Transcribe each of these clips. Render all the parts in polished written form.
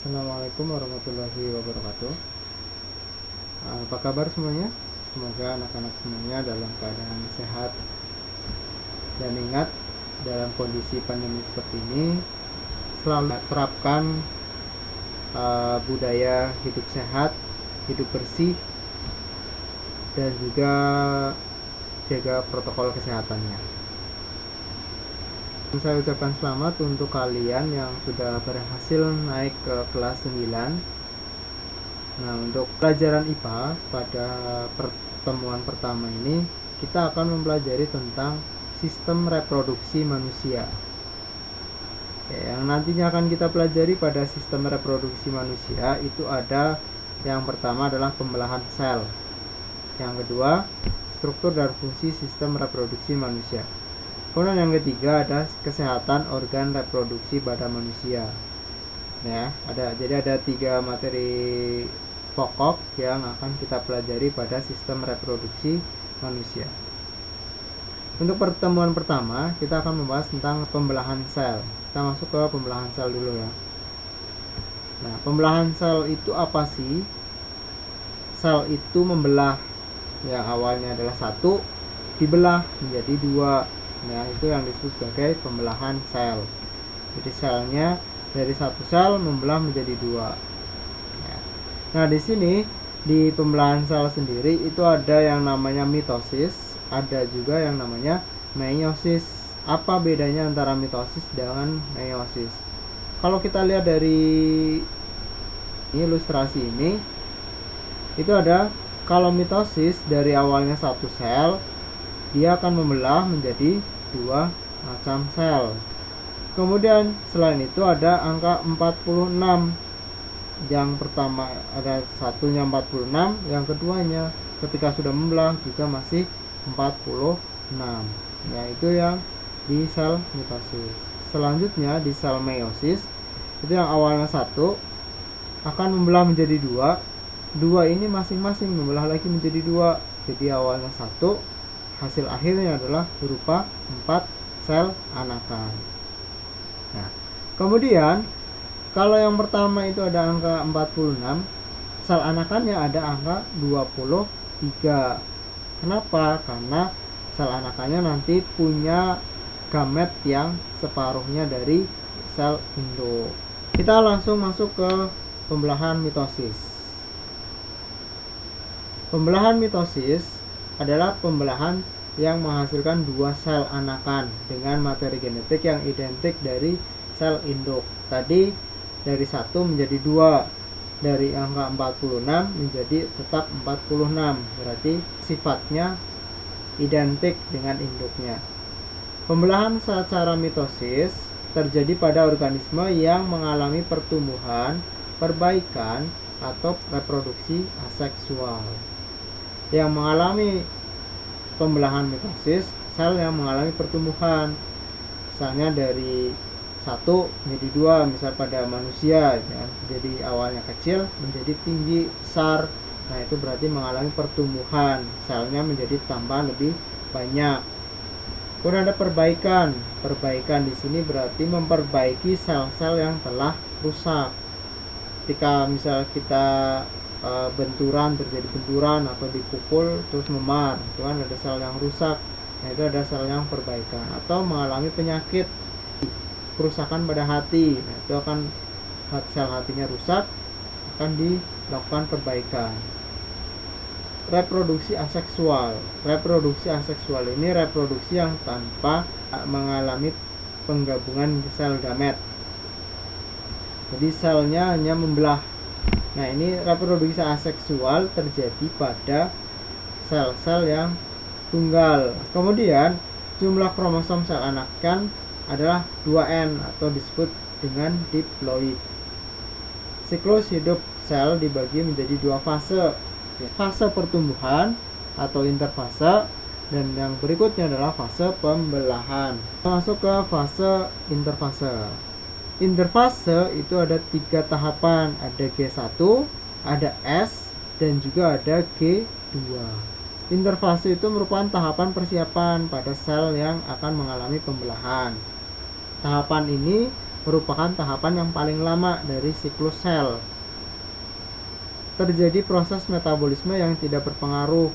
Assalamualaikum warahmatullahi wabarakatuh. Apa kabar semuanya? Semoga anak-anak semuanya dalam keadaan sehat. Dan ingat, dalam kondisi pandemi seperti ini, selalu terapkan budaya hidup sehat, hidup bersih, dan juga jaga protokol kesehatannya. Saya ucapkan selamat untuk kalian yang sudah berhasil naik ke kelas 9. Nah, untuk pelajaran IPA pada pertemuan pertama ini kita akan mempelajari tentang sistem reproduksi manusia. Yang nantinya akan kita pelajari pada sistem reproduksi manusia itu ada yang pertama adalah pembelahan sel. Yang kedua, struktur dan fungsi sistem reproduksi manusia. Kemudian yang ketiga ada kesehatan organ reproduksi pada manusia. Ya, jadi ada 3 materi pokok yang akan kita pelajari pada sistem reproduksi manusia. Untuk pertemuan pertama, kita akan membahas tentang pembelahan sel. Kita masuk ke pembelahan sel dulu ya. Nah, pembelahan sel itu apa sih? Sel itu membelah. Yang awalnya adalah 1 dibelah menjadi 2. Nah, itu yang disebut sebagai pembelahan sel. Jadi selnya dari 1 sel membelah menjadi 2. Nah, di sini di pembelahan sel sendiri itu ada yang namanya mitosis, ada juga yang namanya meiosis. Apa bedanya antara mitosis dengan meiosis? Kalau kita lihat dari ilustrasi ini, itu ada kalau mitosis dari awalnya 1 sel, dia akan membelah menjadi 2 macam sel. Kemudian selain itu ada angka 46. Yang pertama ada satunya 46, yang keduanya ketika sudah membelah juga masih 46. Ya, itu yang di sel mitosis. Selanjutnya di sel meiosis itu yang awalnya 1 akan membelah menjadi 2. 2 ini masing-masing membelah lagi menjadi 2. Jadi awalnya 1, hasil akhirnya adalah berupa 4 sel anakan. Nah, kemudian kalau yang pertama itu ada angka 46, sel anakannya ada angka 23. Kenapa? Karena sel anakannya nanti punya gamet yang separuhnya dari sel induk. Kita langsung masuk ke pembelahan mitosis. Pembelahan mitosis adalah pembelahan yang menghasilkan 2 sel anakan dengan materi genetik yang identik dari sel induk. Tadi dari 1 menjadi 2, dari angka 46 menjadi tetap 46, berarti sifatnya identik dengan induknya. Pembelahan secara mitosis terjadi pada organisme yang mengalami pertumbuhan, perbaikan, atau reproduksi aseksual. Yang mengalami pembelahan mitosis, sel yang mengalami pertumbuhan, misalnya dari 1 menjadi 2, misal pada manusia ya. Jadi awalnya kecil menjadi tinggi, besar. Nah, itu berarti mengalami pertumbuhan, selnya menjadi tambah lebih banyak. Kemudian ada perbaikan. Perbaikan di sini berarti memperbaiki sel-sel yang telah rusak. Ketika misal kita benturan, terjadi benturan atau dipukul terus memar, itu kan ada sel yang rusak. Nah, itu ada sel yang perbaikan. Atau mengalami penyakit, kerusakan pada hati, nah itu akan sel hatinya rusak, akan dilakukan perbaikan. Reproduksi aseksual. Reproduksi aseksual ini reproduksi yang tanpa mengalami penggabungan sel gamet. Jadi selnya hanya membelah. Nah, ini reproduksi aseksual terjadi pada sel-sel yang tunggal. Kemudian jumlah kromosom sel anakan adalah 2N atau disebut dengan diploid. Siklus hidup sel dibagi menjadi 2 fase. Fase pertumbuhan atau interfase, dan yang berikutnya adalah fase pembelahan. Masuk ke fase interfase. Interfase itu ada 3 tahapan, ada G1, ada S, dan juga ada G2. Interfase itu merupakan tahapan persiapan pada sel yang akan mengalami pembelahan. Tahapan ini merupakan tahapan yang paling lama dari siklus sel. Terjadi proses metabolisme yang tidak berpengaruh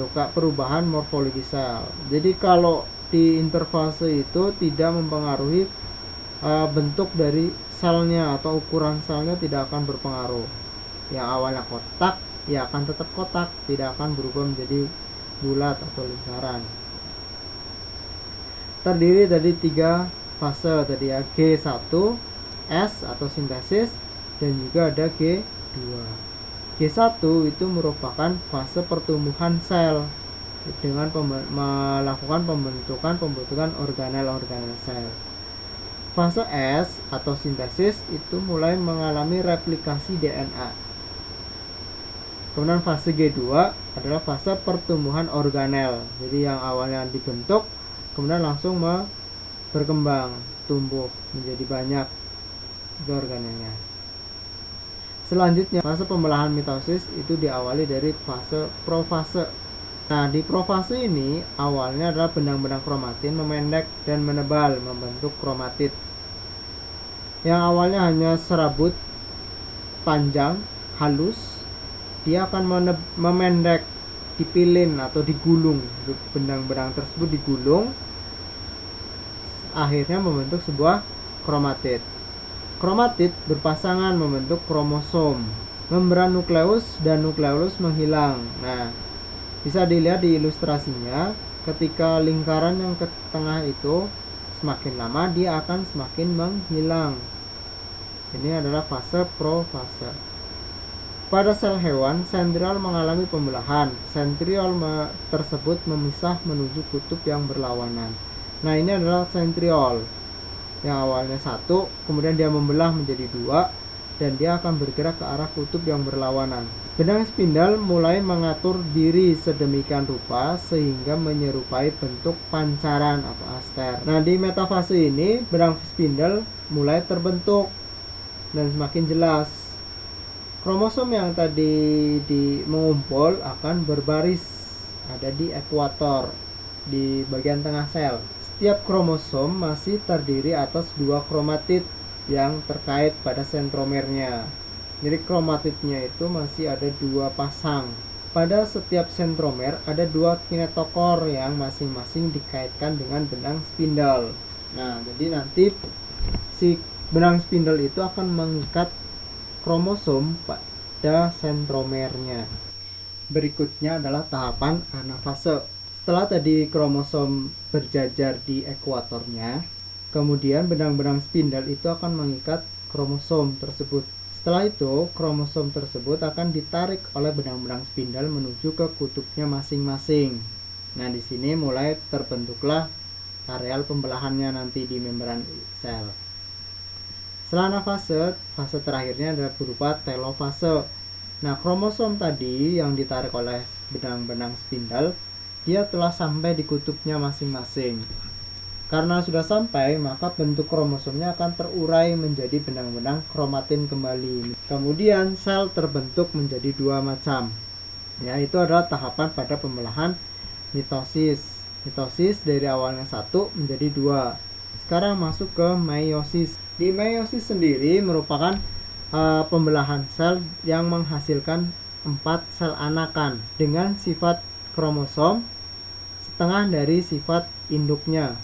ke perubahan morfologi sel. Jadi kalau di interfase itu tidak mempengaruhi bentuk dari selnya atau ukuran selnya, tidak akan berpengaruh. Yang awalnya kotak ya akan tetap kotak, tidak akan berubah menjadi bulat atau lingkaran. Terdiri dari 3 fase tadi ya, G1, S atau sintesis, dan juga ada G2. G1 itu merupakan fase pertumbuhan sel dengan melakukan pembentukan organel sel. Fase S atau sintesis itu mulai mengalami replikasi DNA. Kemudian fase G2 adalah fase pertumbuhan organel. Jadi yang awalnya dibentuk kemudian langsung berkembang, tumbuh menjadi banyak itu organelnya. Selanjutnya fase pembelahan mitosis itu diawali dari fase profase. Nah, di profase ini awalnya adalah benang-benang kromatin memendek dan menebal membentuk kromatid. Yang awalnya hanya serabut panjang, halus, dia akan memendek, dipilin atau digulung. Benang-benang tersebut digulung, akhirnya membentuk sebuah kromatid. Kromatid berpasangan membentuk kromosom. Membran nukleus dan nukleolus menghilang. Nah, bisa dilihat di ilustrasinya, ketika lingkaran yang ke tengah itu semakin lama dia akan semakin menghilang. Ini adalah fase profase. Pada sel hewan, sentriol mengalami pembelahan. Sentriol tersebut memisah menuju kutub yang berlawanan. Nah, ini adalah sentriol. Yang awalnya 1, kemudian dia membelah menjadi 2, dan dia akan bergerak ke arah kutub yang berlawanan. Benang spindel mulai mengatur diri sedemikian rupa sehingga menyerupai bentuk pancaran atau aster. Nah, di metafase ini benang spindel mulai terbentuk dan semakin jelas. Kromosom yang tadi mengumpul akan berbaris ada di ekuator di bagian tengah sel. Setiap kromosom masih terdiri atas 2 kromatid yang terkait pada sentromernya. Jadi kromatidnya itu masih ada 2 pasang. Pada setiap sentromer ada 2 kinetokor yang masing-masing dikaitkan dengan benang spindel. Nah, jadi nanti si benang spindel itu akan mengikat kromosom pada sentromernya. Berikutnya adalah tahapan anafase. Setelah tadi kromosom berjajar di ekuatornya, kemudian benang-benang spindel itu akan mengikat kromosom tersebut. Setelah itu, kromosom tersebut akan ditarik oleh benang-benang spindel menuju ke kutubnya masing-masing. Nah, di sini mulai terbentuklah areal pembelahannya nanti di membran sel. Setelah anafase, fase terakhirnya adalah berupa telofase. Nah, kromosom tadi yang ditarik oleh benang-benang spindel, dia telah sampai di kutubnya masing-masing. Karena sudah sampai, maka bentuk kromosomnya akan terurai menjadi benang-benang kromatin kembali. Kemudian sel terbentuk menjadi 2 macam. Ya, itu adalah tahapan pada pembelahan mitosis. Mitosis dari awalnya 1 menjadi 2. Sekarang masuk ke meiosis. Di meiosis sendiri merupakan pembelahan sel yang menghasilkan 4 sel anakan dengan sifat kromosom setengah dari sifat induknya.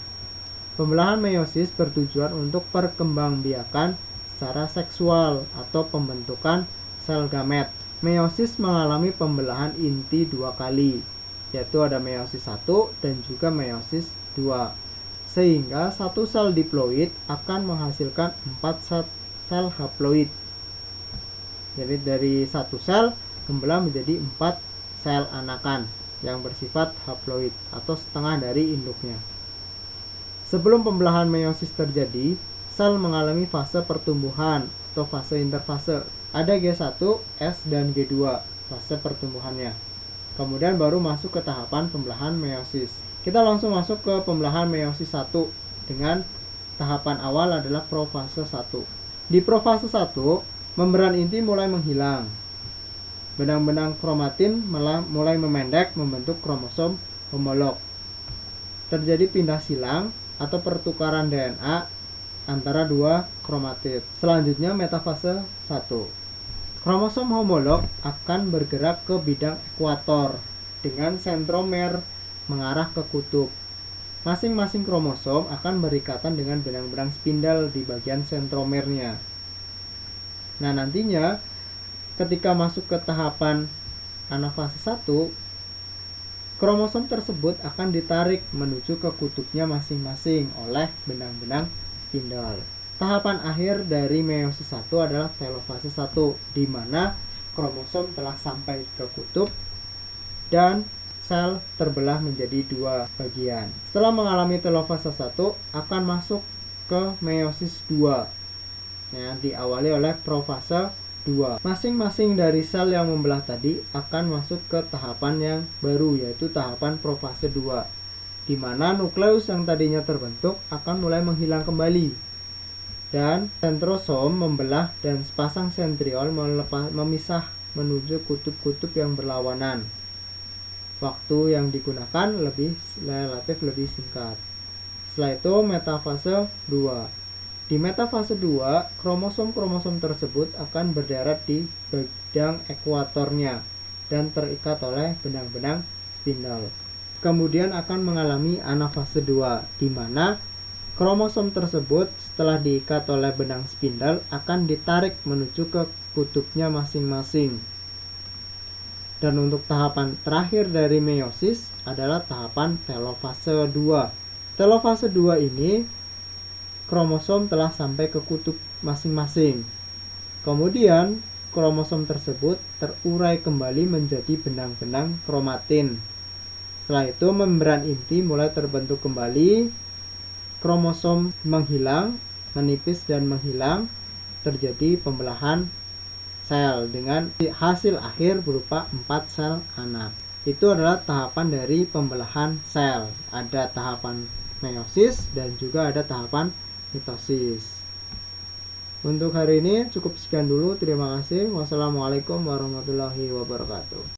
Pembelahan meiosis bertujuan untuk perkembangbiakan secara seksual atau pembentukan sel gamet. Meiosis mengalami pembelahan inti 2 kali, yaitu ada meiosis 1 dan juga meiosis 2. Sehingga satu sel diploid akan menghasilkan 4 sel haploid. Jadi dari satu sel membelah menjadi 4 sel anakan yang bersifat haploid atau setengah dari induknya. Sebelum pembelahan meiosis terjadi, sel mengalami fase pertumbuhan atau fase interfase. Ada G1, S, dan G2 fase pertumbuhannya. Kemudian baru masuk ke tahapan pembelahan meiosis. Kita langsung masuk ke pembelahan meiosis 1 dengan tahapan awal adalah profase 1. Di profase 1, membran inti mulai menghilang. Benang-benang kromatin mulai memendek membentuk kromosom homolog. Terjadi pindah silang atau pertukaran DNA antara dua kromatid. Selanjutnya metafase 1. Kromosom homolog akan bergerak ke bidang ekuator dengan sentromer mengarah ke kutub. Masing-masing kromosom akan berikatan dengan benang-benang spindel di bagian sentromernya. Nah, nantinya ketika masuk ke tahapan anafase 1, kromosom tersebut akan ditarik menuju ke kutubnya masing-masing oleh benang-benang spindel. Tahapan akhir dari meiosis 1 adalah telofase 1, di mana kromosom telah sampai ke kutub dan sel terbelah menjadi dua bagian. Setelah mengalami telofase 1, akan masuk ke meiosis 2 yang diawali oleh profase 2. Masing-masing dari sel yang membelah tadi akan masuk ke tahapan yang baru, yaitu tahapan profase 2, di mana nukleus yang tadinya terbentuk akan mulai menghilang kembali dan sentrosom membelah dan sepasang sentriol memisah menuju kutub-kutub yang berlawanan. Waktu yang digunakan relatif lebih singkat. Setelah itu metafase 2. Di metafase 2, kromosom-kromosom tersebut akan berdarat di bidang ekuatornya dan terikat oleh benang-benang spindel. Kemudian akan mengalami anafase 2, di mana kromosom tersebut setelah diikat oleh benang spindel akan ditarik menuju ke kutubnya masing-masing. Dan untuk tahapan terakhir dari meiosis adalah tahapan telofase 2. Telofase 2 ini kromosom telah sampai ke kutub masing-masing. Kemudian kromosom tersebut terurai kembali menjadi benang-benang kromatin. Setelah itu membran inti mulai terbentuk kembali, kromosom menghilang, menipis dan menghilang, terjadi pembelahan sel dengan hasil akhir berupa 4 sel anak. Itu adalah tahapan dari pembelahan sel. Ada tahapan meiosis dan juga ada tahapan mitosis. Untuk hari ini cukup sekian dulu. Terima kasih. Wassalamualaikum warahmatullahi wabarakatuh.